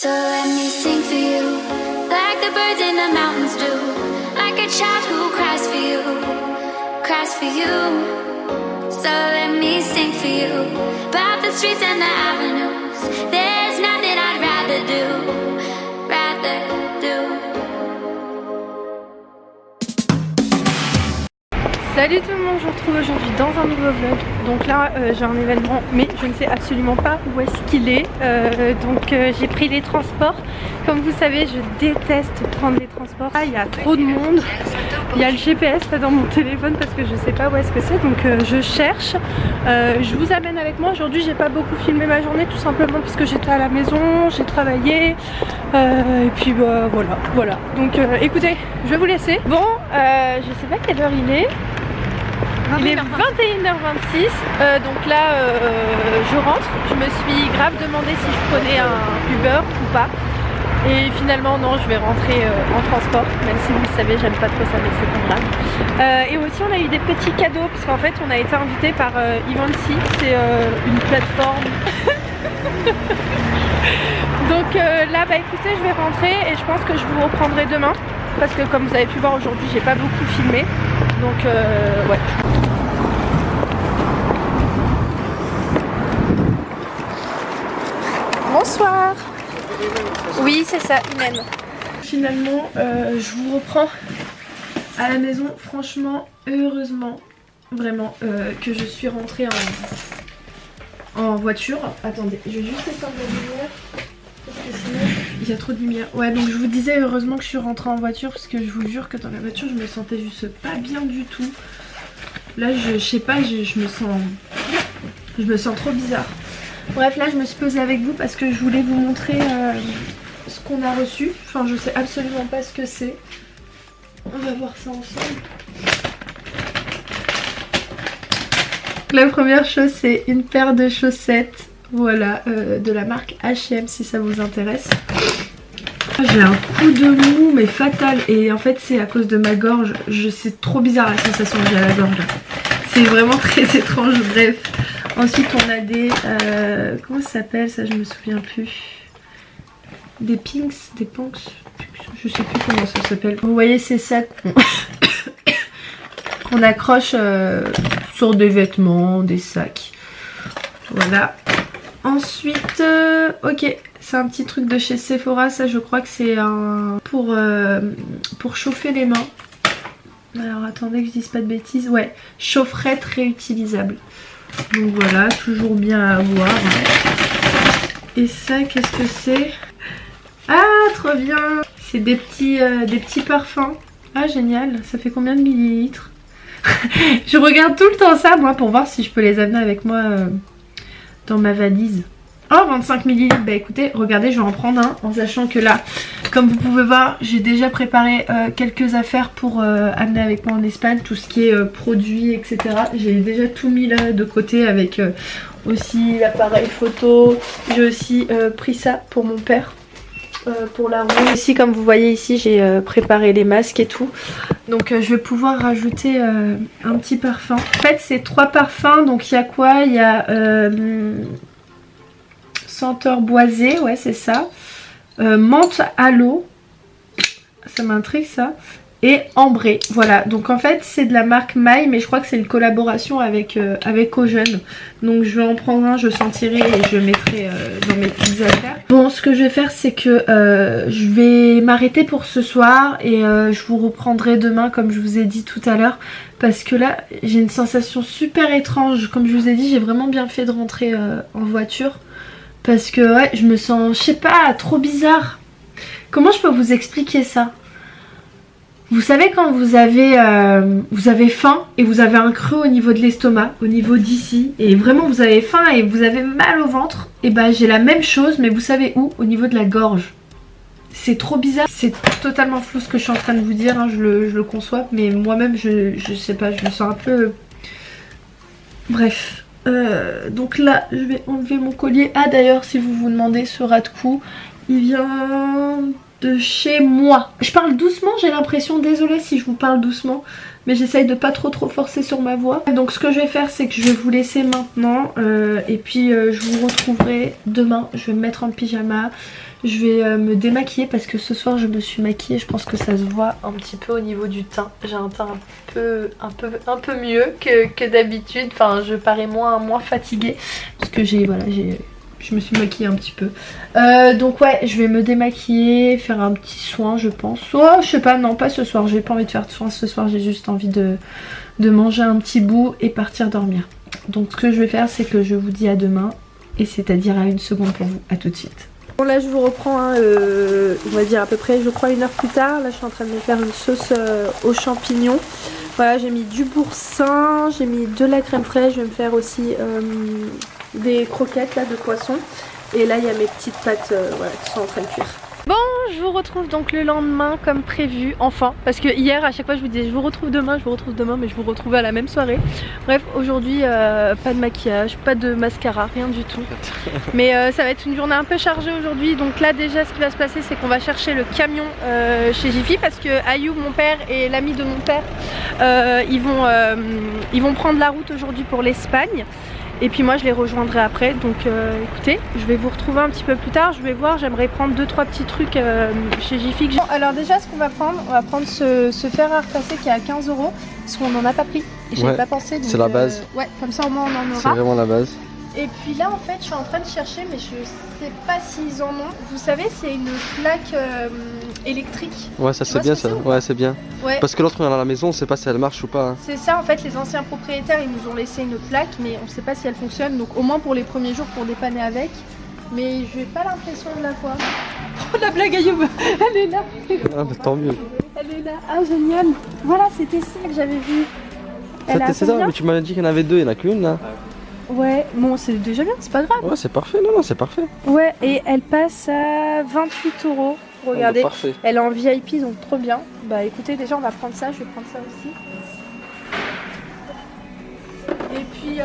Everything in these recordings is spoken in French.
So let me sing for you, like the birds in the mountains do, like a child who cries for you, cries for you. So let me sing for you, about the streets and the avenues. There's nothing I'd rather do, rather do. Salut tout le monde, je vous retrouve aujourd'hui dans un nouveau vlog. Donc là j'ai un événement mais je ne sais absolument pas où est-ce qu'il est, j'ai pris les transports. Comme vous savez, je déteste prendre les transports. Ah, il y a trop de monde, il y a le GPS là dans mon téléphone parce que je sais pas où est-ce que c'est, donc je cherche. Je vous amène avec moi. Aujourd'hui j'ai pas beaucoup filmé ma journée tout simplement parce que j'étais à la maison, j'ai travaillé et puis voilà. Donc écoutez, je vais vous laisser. Bon, je sais pas quelle heure il est. Il est 21h26, donc là je rentre. Je me suis grave demandé si je prenais un Uber ou pas. Et finalement non, je vais rentrer en transport, même si vous le savez, j'aime pas trop ça, mais c'est pas grave. Et aussi on a eu des petits cadeaux, parce qu'en fait on a été invité par Evency, c'est une plateforme. Donc là bah écoutez, je vais rentrer et je pense que je vous reprendrai demain. Parce que comme vous avez pu voir aujourd'hui, j'ai pas beaucoup filmé. Donc ouais. Bonsoir. Oui c'est ça, Imen. Finalement je vous reprends à la maison. Franchement, heureusement, vraiment que je suis rentrée en voiture. Attendez, je vais juste éteindre la lumière. Parce que sinon il y a trop de lumière. Ouais, donc je vous disais heureusement que je suis rentrée en voiture, parce que je vous jure que dans la voiture je me sentais juste pas bien du tout. Là je sais pas, je me sens trop bizarre. Bref, là je me suis posée avec vous parce que je voulais vous montrer ce qu'on a reçu. Enfin je sais absolument pas ce que c'est. On va voir ça ensemble. La première chose, c'est une paire de chaussettes. Voilà, de la marque H&M si ça vous intéresse. J'ai un coup de mou mais fatal, et en fait c'est à cause de ma gorge. C'est trop bizarre la sensation que j'ai à la gorge. C'est vraiment très étrange, bref. Ensuite on a des... comment ça s'appelle ça, je me souviens plus. Des pinks, des punks, je sais plus comment ça s'appelle. Vous voyez, c'est ça qu'on accroche sur des vêtements, des sacs. Voilà. Ensuite, ok, c'est un petit truc de chez Sephora, ça je crois que c'est un pour chauffer les mains. Alors attendez que je dise pas de bêtises, ouais, chaufferette réutilisable. Donc voilà, toujours bien à avoir. Et ça, qu'est-ce que c'est? Ah, trop bien! C'est des petits parfums. Ah génial, ça fait combien de millilitres? Je regarde tout le temps ça moi pour voir si je peux les amener avec moi dans ma valise. Oh, 25 ml. Bah écoutez, regardez, je vais en prendre un, en sachant que là, comme vous pouvez voir, j'ai déjà préparé quelques affaires pour amener avec moi en Espagne, tout ce qui est produits, etc. J'ai déjà tout mis là de côté avec aussi l'appareil photo. J'ai aussi pris ça pour mon père. Pour la roue. Ici, comme vous voyez ici, j'ai préparé les masques et tout. Donc je vais pouvoir rajouter un petit parfum. En fait c'est 3 parfums, donc il y a quoi? Il y a senteur boisé, ouais c'est ça. Menthe à l'eau, ça m'intrigue ça. Et ambré, voilà. Donc en fait c'est de la marque Maille, mais je crois que c'est une collaboration avec Ojeune. Donc je vais en prendre un, je sentirai et je le mettrai dans mes petites affaires. Bon, ce que je vais faire c'est que je vais m'arrêter pour ce soir et je vous reprendrai demain comme je vous ai dit tout à l'heure. Parce que là j'ai une sensation super étrange. Comme je vous ai dit, j'ai vraiment bien fait de rentrer en voiture. Parce que ouais, je me sens, je sais pas, trop bizarre. Comment je peux vous expliquer ça? Vous savez quand vous avez faim et vous avez un creux au niveau de l'estomac, au niveau d'ici, et vraiment vous avez faim et vous avez mal au ventre, et bah j'ai la même chose, mais vous savez où? Au niveau de la gorge. C'est trop bizarre, c'est totalement flou ce que je suis en train de vous dire, hein, je le conçois, mais moi-même je sais pas, je me sens un peu... Bref. Donc là je vais enlever mon collier. Ah d'ailleurs, si vous vous demandez, ce ras de cou il vient de chez moi. Je parle doucement, j'ai l'impression, désolée si je vous parle doucement, mais j'essaye de pas trop forcer sur ma voix. Donc ce que je vais faire, c'est que je vais vous laisser maintenant et puis je vous retrouverai demain. Je vais me mettre en pyjama, je vais me démaquiller parce que ce soir je me suis maquillée. Je pense que ça se voit un petit peu au niveau du teint. J'ai un teint un peu mieux que d'habitude. Enfin, je parais moins fatiguée parce que je me suis maquillée un petit peu. Donc ouais, je vais me démaquiller, faire un petit soin je pense. Oh je sais pas, non pas ce soir, j'ai pas envie de faire de soin ce soir, j'ai juste envie de manger un petit bout et partir dormir. Donc ce que je vais faire, c'est que je vous dis à demain, et c'est-à-dire à une seconde pour vous, à tout de suite. Bon là je vous reprends, hein, on va dire à peu près je crois 1 heure plus tard. Là je suis en train de me faire une sauce aux champignons. Voilà, j'ai mis du boursin, j'ai mis de la crème fraîche, je vais me faire aussi des croquettes là de poisson. Et là il y a mes petites pâtes voilà, qui sont en train de cuire. Bon, je vous retrouve donc le lendemain comme prévu, enfin, parce que hier à chaque fois je vous disais je vous retrouve demain, mais je vous retrouvais à la même soirée. Bref, aujourd'hui pas de maquillage, pas de mascara, rien du tout. Mais ça va être une journée un peu chargée aujourd'hui. Donc là déjà ce qui va se passer, c'est qu'on va chercher le camion chez Jiffy, parce que Ayoub, mon père, et l'ami de mon père, ils vont prendre la route aujourd'hui pour l'Espagne. Et puis moi je les rejoindrai après, donc écoutez, je vais vous retrouver un petit peu plus tard. Je vais voir, j'aimerais prendre 2-3 petits trucs chez Jiffy. Bon, alors déjà ce qu'on va prendre, on va prendre ce fer à repasser qui est à 15 €, parce qu'on n'en a pas pris et j'avais pas pensé. C'est la base. Ouais, comme ça au moins on en aura. C'est vraiment la base. Et puis là en fait je suis en train de chercher, mais je sais pas s'ils en ont. Vous savez, c'est une plaque électrique. Ouais, ça c'est bien ça. Ouais, c'est bien. Ouais. Parce que l'autre on est à la maison, on sait pas si elle marche ou pas. Hein. C'est ça en fait, les anciens propriétaires ils nous ont laissé une plaque, mais on sait pas si elle fonctionne. Donc au moins pour les premiers jours pour dépanner avec. Mais je n'ai pas l'impression de la voir. Oh la blague Ayoub, elle est là. Ah bah tant mieux. Elle est là, ah génial. Voilà, c'était ça que j'avais vu. C'est ça, mais tu m'as dit qu'il y en avait 2, il n'y en a qu'une là. Ouais, bon c'est déjà bien, c'est pas grave. Ouais c'est parfait, non c'est parfait. Ouais, et elle passe à 28 €. Regardez, bah, parfait. Elle est en VIP donc trop bien. Bah écoutez, déjà on va prendre ça, je vais prendre ça aussi. Et puis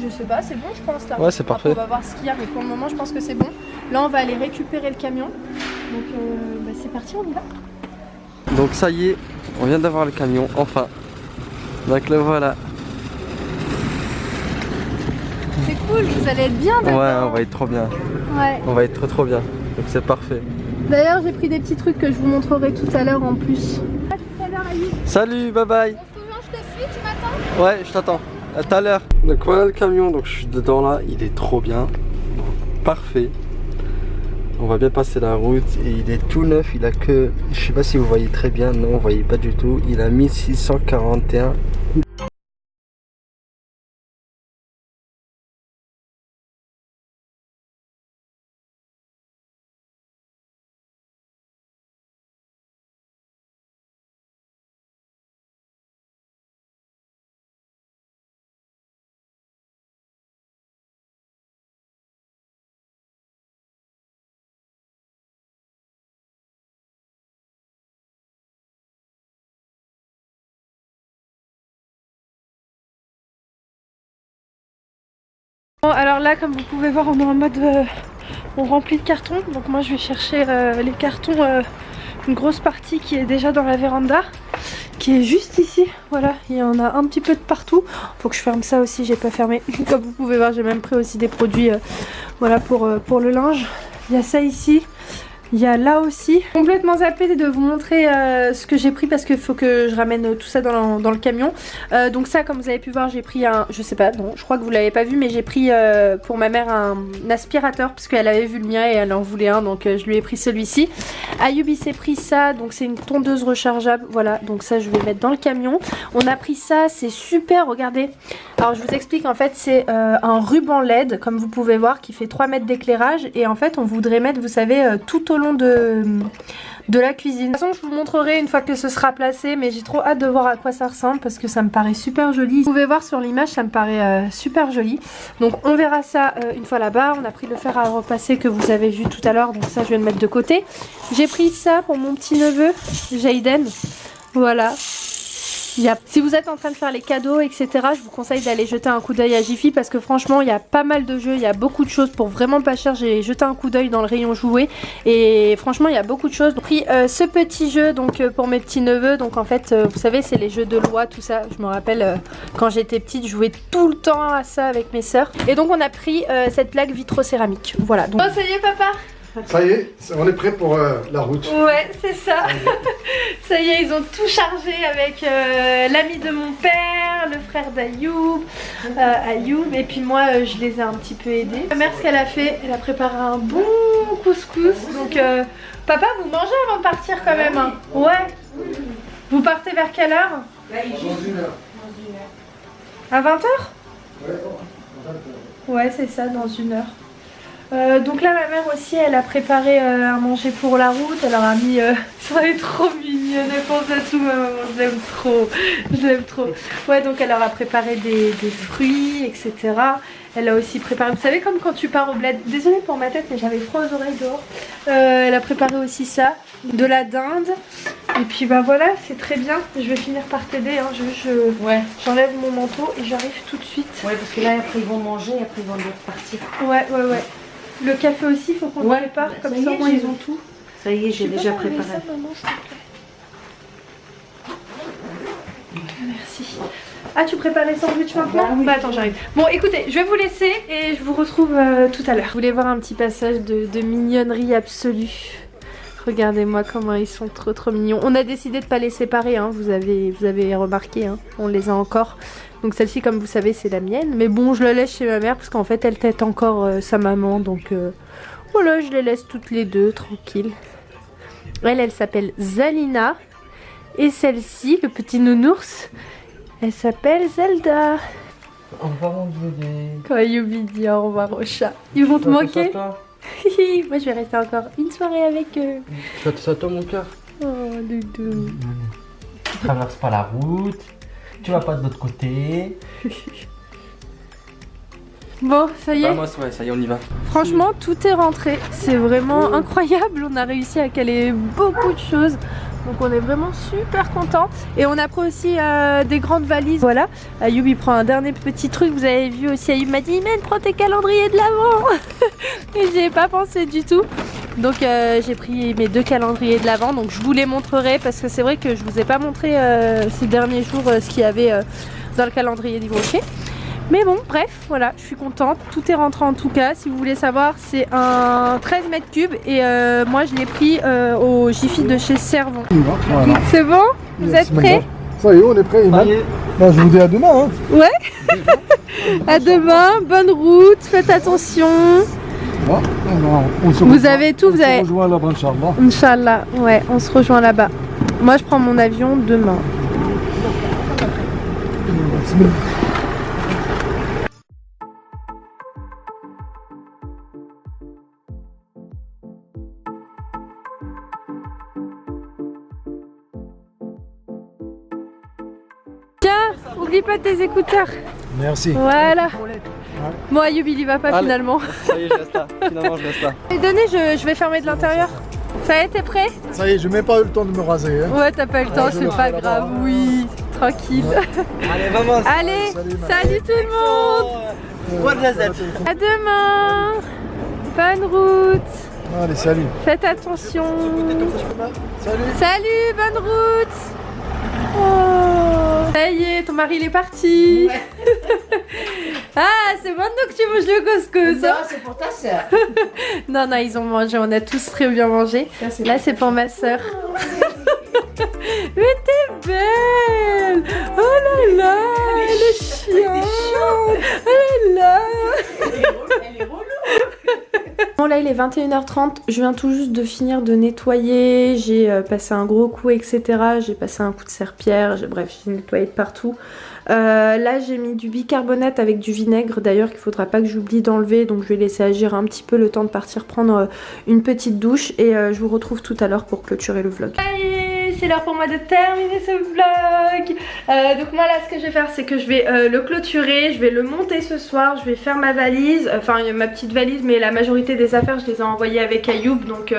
je sais pas, c'est bon je pense là. Ouais c'est parfait. On va voir ce qu'il y a, mais pour le moment je pense que c'est bon. Là on va aller récupérer le camion. Donc bah, c'est parti, on y va. Donc ça y est, on vient d'avoir le camion, enfin. Donc le voilà. C'est cool, vous allez être bien dedans. Ouais, on va être trop bien. Ouais. On va être trop bien. Donc c'est parfait. D'ailleurs j'ai pris des petits trucs que je vous montrerai tout à l'heure en plus. À tout à l'heure Ayoub. Salut, bye bye. Je te suis, tu m'attends? Ouais, je t'attends. À tout à l'heure. Donc voilà le camion, donc je suis dedans là, il est trop bien. Parfait. On va bien passer la route et il est tout neuf, il a que, je sais pas si vous voyez très bien, non vous voyez pas du tout, il a 1641. Bon, alors là comme vous pouvez voir on est en mode on remplit le carton, donc moi je vais chercher les cartons, une grosse partie qui est déjà dans la véranda, qui est juste ici. Voilà, il y en a un petit peu de partout. Faut que je ferme ça aussi, j'ai pas fermé. Comme vous pouvez voir, j'ai même pris aussi des produits voilà pour le linge. Il y a ça ici. Il y a là aussi. Complètement zappé de vous montrer ce que j'ai pris parce qu'il faut que je ramène tout ça dans le camion. Donc ça, comme vous avez pu voir, j'ai pris un, je sais pas, non, je crois que vous l'avez pas vu, mais j'ai pris pour ma mère un aspirateur parce qu'elle avait vu le mien et elle en voulait un, donc je lui ai pris celui-ci. Ayoub il s'est pris ça, donc c'est une tondeuse rechargeable, voilà, donc ça je vais mettre dans le camion. On a pris ça, c'est super, regardez. Alors je vous explique, en fait c'est un ruban LED, comme vous pouvez voir, qui fait 3 mètres d'éclairage et en fait on voudrait mettre, vous savez, tout au long de la cuisine. De toute façon je vous montrerai une fois que ce sera placé, mais j'ai trop hâte de voir à quoi ça ressemble parce que ça me paraît super joli. Vous pouvez voir sur l'image, ça me paraît super joli. Donc on verra ça une fois là-bas. On a pris le fer à repasser que vous avez vu tout à l'heure, donc ça je vais le mettre de côté. J'ai pris ça pour mon petit neveu Jayden, voilà. Si vous êtes en train de faire les cadeaux, etc., je vous conseille d'aller jeter un coup d'œil à Jiffy parce que franchement, il y a pas mal de jeux, il y a beaucoup de choses pour vraiment pas cher. J'ai jeté un coup d'œil dans le rayon jouets et franchement, il y a beaucoup de choses. J'ai pris ce petit jeu donc pour mes petits neveux. Donc en fait, vous savez, c'est les jeux de loi, tout ça. Je me rappelle quand j'étais petite, je jouais tout le temps à ça avec mes sœurs. Et donc on a pris cette plaque vitrocéramique. Voilà. Donc... Oh, ça y est, papa. Ça y est, on est prêt pour la route. Ouais, c'est ça. Ça y est, ils ont tout chargé avec l'ami de mon père, le frère d'Ayoub, Ayoub, et puis moi je les ai un petit peu aidés. Ma mère, ce qu'elle a fait, elle a préparé un bon couscous. Donc papa, vous mangez avant de partir quand même, hein? Ouais. Vous partez vers quelle heure? Dans 1 heure. À 20h? Ouais, ouais, c'est ça, dans 1 heure. Donc là ma mère aussi elle a préparé à manger pour la route, elle leur a mis ça est trop mignonne, elle pense à tout ma maman, je l'aime trop, je l'aime trop. Ouais, donc elle leur a préparé des fruits, etc. Elle a aussi préparé, vous savez comme quand tu pars au bled, désolée pour ma tête mais j'avais froid aux oreilles dehors. Elle a préparé aussi ça, de la dinde. Et puis bah voilà, c'est très bien, je vais finir par t'aider, hein. Ouais. J'enlève mon manteau et j'arrive tout de suite. Ouais, parce que là après ils vont manger et après ils vont devoir partir. Ouais, ouais, ouais. Le café aussi, il faut qu'on le prépare, comme ça au moins ils ont tout. Ça y est, j'ai déjà préparé. Ça, maman, s'il te plaît. Merci. Ah, tu prépares les sandwichs maintenant? Oui. Bah attends, j'arrive. Bon, écoutez, je vais vous laisser et je vous retrouve tout à l'heure. Je voulais voir un petit passage de mignonnerie absolue. Regardez-moi comment ils sont trop mignons. On a décidé de pas les séparer, hein. Vous avez remarqué, hein. On les a encore. Donc celle-ci, comme vous savez, c'est la mienne. Mais bon, je la laisse chez ma mère parce qu'en fait, elle tète encore sa maman. Donc voilà, je les laisse toutes les deux, tranquilles. Elle s'appelle Zalina. Et celle-ci, le petit nounours, elle s'appelle Zelda. Au revoir mon bébé. Quand Yubi dit au revoir au chat. Ils vont te manquer? Moi, je vais rester encore une soirée avec eux. Tu fais ça toi mon cœur? Oh, doudou. Tu traverses pas la route. Tu vas pas de l'autre côté. Bon, ça y est. Bah, ouais, ça y est, on y va. Franchement, tout est rentré. C'est vraiment incroyable. On a réussi à caler beaucoup de choses. Donc on est vraiment super contents. Et on a pris aussi des grandes valises. Voilà. Ayoub il prend un dernier petit truc. Vous avez vu aussi, Ayoub m'a dit mais prends tes calendriers de l'avant. Et j'y ai pas pensé du tout. Donc j'ai pris mes 2 calendriers de l'avant. Donc je vous les montrerai parce que c'est vrai que je vous ai pas montré ces derniers jours ce qu'il y avait dans le calendrier d'Yves Rocher. Mais bon, bref, voilà, je suis contente. Tout est rentré en tout cas. Si vous voulez savoir, c'est un 13 mètres cubes. Et moi, je l'ai pris au Jiffy de chez Servon. Voilà. C'est bon? Vous êtes prêts? Ça y est, on est prêts. Bah, je vous dis à demain. Hein. Ouais. À demain, bonne route, faites attention. Bon, vous avez tout, vous avez... On se rejoint là-bas, Inch'Allah. Inch'Allah, ouais, on se rejoint là-bas. Moi, je prends mon avion demain. Oublie pas tes écouteurs. Merci. Voilà. Bon, Ayoub il y va pas. Allez. Finalement. Ça y est, je reste là. Finalement, je reste là. Et donnez, je vais fermer de l'intérieur. Ça y est, t'es prêt? Ça y est, j'ai même pas eu le temps de me raser. Hein. Ouais, t'as pas eu le temps, c'est pas grave. Oui, tranquille. Ouais. Allez, vamos. Allez, salut tout le monde. À demain. Bonne route. Allez, salut. Faites attention. Salut. Salut, bonne route. Oh. Ça y est, ton mari il est parti. Ouais. Ah, c'est maintenant que tu manges le couscous. Non, c'est pour ta soeur. Non, non, ils ont mangé, on a tous très bien mangé. Ça, là, c'est pour ma soeur. Mais t'es belle. Oh là là, elle est chiante. Oh là là. Elle est relou. Bon là il est 21h30, je viens tout juste de finir de nettoyer, j'ai passé un gros coup etc, j'ai passé un coup de serpillère, bref j'ai nettoyé de partout. Là j'ai mis du bicarbonate avec du vinaigre d'ailleurs qu'il faudra pas que j'oublie d'enlever, donc je vais laisser agir un petit peu le temps de partir prendre une petite douche et je vous retrouve tout à l'heure pour clôturer le vlog. Allez, c'est l'heure pour moi de terminer ce vlog. Donc moi là ce que je vais faire c'est que je vais le clôturer, je vais le monter ce soir, je vais faire ma valise, enfin ma petite valise, mais la majorité des affaires je les ai envoyées avec Ayoub, donc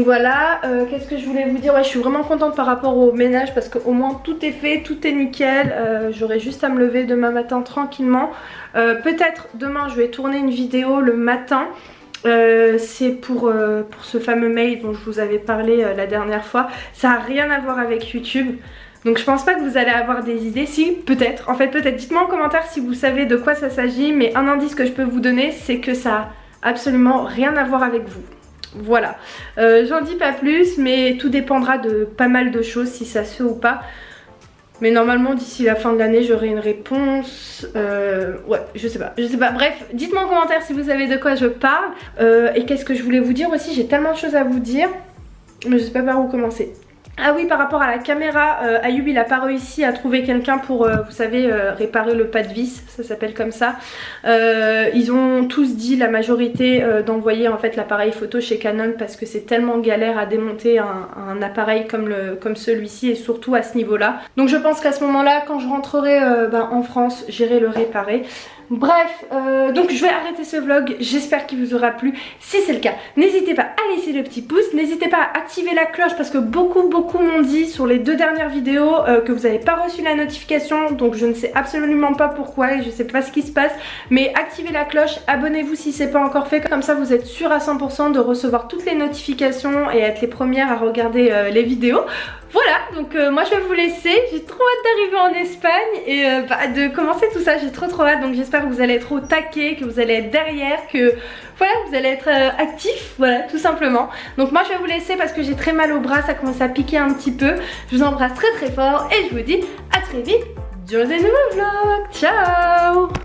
voilà. Qu'est-ce que je voulais vous dire, ouais, je suis vraiment contente par rapport au ménage parce qu'au moins tout est fait, tout est nickel. J'aurai juste à me lever demain matin tranquillement. Peut-être demain je vais tourner une vidéo le matin. C'est pour ce fameux mail dont je vous avais parlé la dernière fois. Ça n'a rien à voir avec YouTube. Donc je pense pas que vous allez avoir des idées. Si, peut-être. En fait peut-être. Dites-moi en commentaire si vous savez de quoi ça s'agit. Mais un indice que je peux vous donner, c'est que ça a absolument rien à voir avec vous. Voilà. J'en dis pas plus, mais tout dépendra de pas mal de choses si ça se fait ou pas. Mais normalement d'ici la fin de l'année j'aurai une réponse. Ouais, je sais pas. Bref, dites-moi en commentaire si vous savez de quoi je parle. Et qu'est-ce que je voulais vous dire aussi, j'ai tellement de choses à vous dire, mais je sais pas par où commencer. Ah oui, par rapport à la caméra, Ayoub il a pas réussi à trouver quelqu'un pour, vous savez, réparer le pas de vis, ça s'appelle comme ça. Ils ont tous dit, la majorité, d'envoyer en fait l'appareil photo chez Canon parce que c'est tellement galère à démonter un appareil comme celui-ci et surtout à ce niveau-là. Donc je pense qu'à ce moment-là, quand je rentrerai en France, j'irai le réparer. Bref, donc je vais arrêter ce vlog, j'espère qu'il vous aura plu. Si c'est le cas, n'hésitez pas à laisser le petit pouce, n'hésitez pas à activer la cloche parce que beaucoup m'ont dit sur les 2 dernières vidéos que vous n'avez pas reçu la notification, donc je ne sais absolument pas pourquoi et je sais pas ce qui se passe, mais activez la cloche, abonnez-vous si c'est pas encore fait, comme ça vous êtes sûr à 100% de recevoir toutes les notifications et être les premières à regarder les vidéos. Voilà, donc moi je vais vous laisser, j'ai trop hâte d'arriver en Espagne et de commencer tout ça, j'ai trop hâte, donc j'espère que vous allez être au taquet, que vous allez être derrière, que voilà, vous allez être actifs, voilà, tout simplement. Donc moi je vais vous laisser parce que j'ai très mal au bras, ça commence à piquer un petit peu. Je vous embrasse très fort et je vous dis à très vite dans un nouveau vlog, ciao.